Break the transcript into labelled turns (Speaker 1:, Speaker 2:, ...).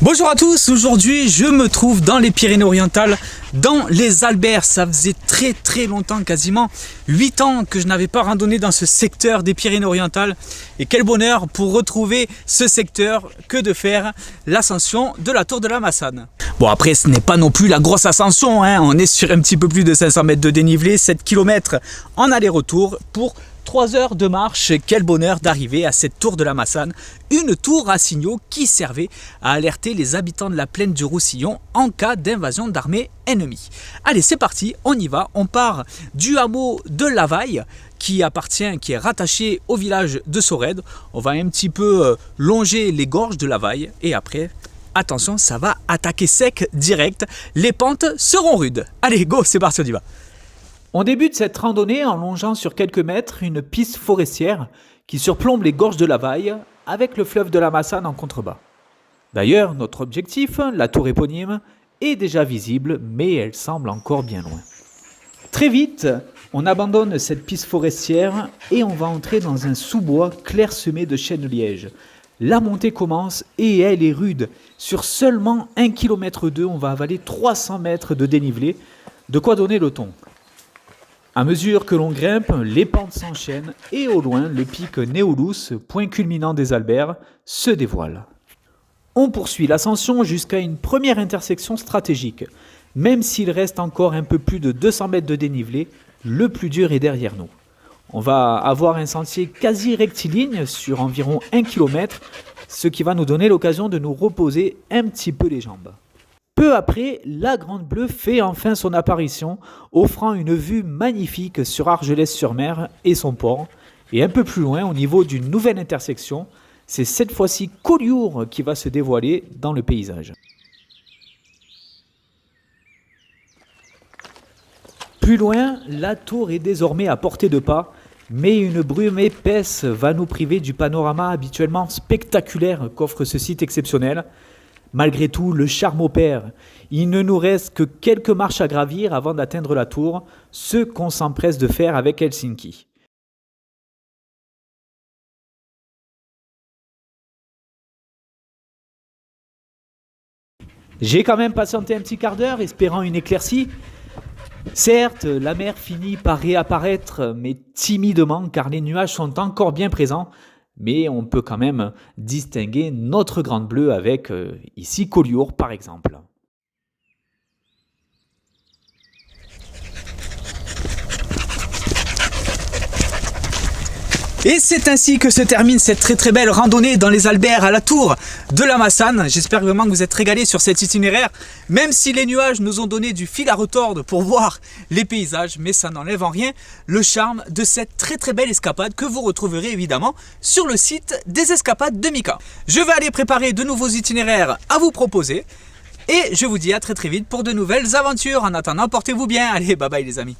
Speaker 1: Bonjour à tous, aujourd'hui je me trouve dans les Pyrénées-Orientales, dans les Albères. Ça faisait très longtemps, quasiment 8 ans que je n'avais pas randonné dans ce secteur des Pyrénées-Orientales. Et quel bonheur pour retrouver ce secteur que de faire l'ascension de la Tour de la Massane. Bon, après ce n'est pas non plus la grosse ascension, hein. On est sur un petit peu plus de 500 mètres de dénivelé, 7 km en aller-retour pour 3 heures de marche. Quel bonheur d'arriver à cette tour de la Massane, une tour à signaux qui servait à alerter les habitants de la plaine du Roussillon en cas d'invasion d'armée ennemie. Allez, c'est parti, on y va. On part du hameau de Lavaille qui est rattaché au village de Sorède. On va un petit peu longer les gorges de Lavaille et après, attention, ça va attaquer sec direct. Les pentes seront rudes. Allez, go, c'est parti, on y va. On débute cette randonnée en longeant sur quelques mètres une piste forestière qui surplombe les gorges de Lavaille avec le fleuve de la Massane en contrebas. D'ailleurs, notre objectif, la tour éponyme, est déjà visible, mais elle semble encore bien loin. Très vite, on abandonne cette piste forestière et on va entrer dans un sous-bois clairsemé de chênes de liège. La montée commence et elle est rude. Sur seulement 1,2 km, on va avaler 300 mètres de dénivelé, de quoi donner le ton. À mesure que l'on grimpe, les pentes s'enchaînent et au loin, le pic Néolus, point culminant des Albères, se dévoile. On poursuit l'ascension jusqu'à une première intersection stratégique. Même s'il reste encore un peu plus de 200 mètres de dénivelé, le plus dur est derrière nous. On va avoir un sentier quasi rectiligne sur environ 1 km, ce qui va nous donner l'occasion de nous reposer un petit peu les jambes. Peu après, la Grande Bleue fait enfin son apparition, offrant une vue magnifique sur Argelès-sur-Mer et son port. Et un peu plus loin, au niveau d'une nouvelle intersection, c'est cette fois-ci Collioure qui va se dévoiler dans le paysage. Plus loin, la tour est désormais à portée de pas, mais une brume épaisse va nous priver du panorama habituellement spectaculaire qu'offre ce site exceptionnel. Malgré tout, le charme opère. Il ne nous reste que quelques marches à gravir avant d'atteindre la tour, ce qu'on s'empresse de faire avec Helsinki. J'ai quand même patienté un petit quart d'heure, espérant une éclaircie. Certes, la mer finit par réapparaître, mais timidement, car les nuages sont encore bien présents. Mais on peut quand même distinguer notre Grande Bleue avec, ici, Collioure par exemple. Et c'est ainsi que se termine cette très belle randonnée dans les Albères à la tour de la Massane. J'espère vraiment que vous êtes régalés sur cet itinéraire, même si les nuages nous ont donné du fil à retordre pour voir les paysages, mais ça n'enlève en rien le charme de cette très belle escapade que vous retrouverez évidemment sur le site des escapades de Mika. Je vais aller préparer de nouveaux itinéraires à vous proposer et je vous dis à très vite pour de nouvelles aventures. En attendant, portez-vous bien. Allez, bye bye les amis.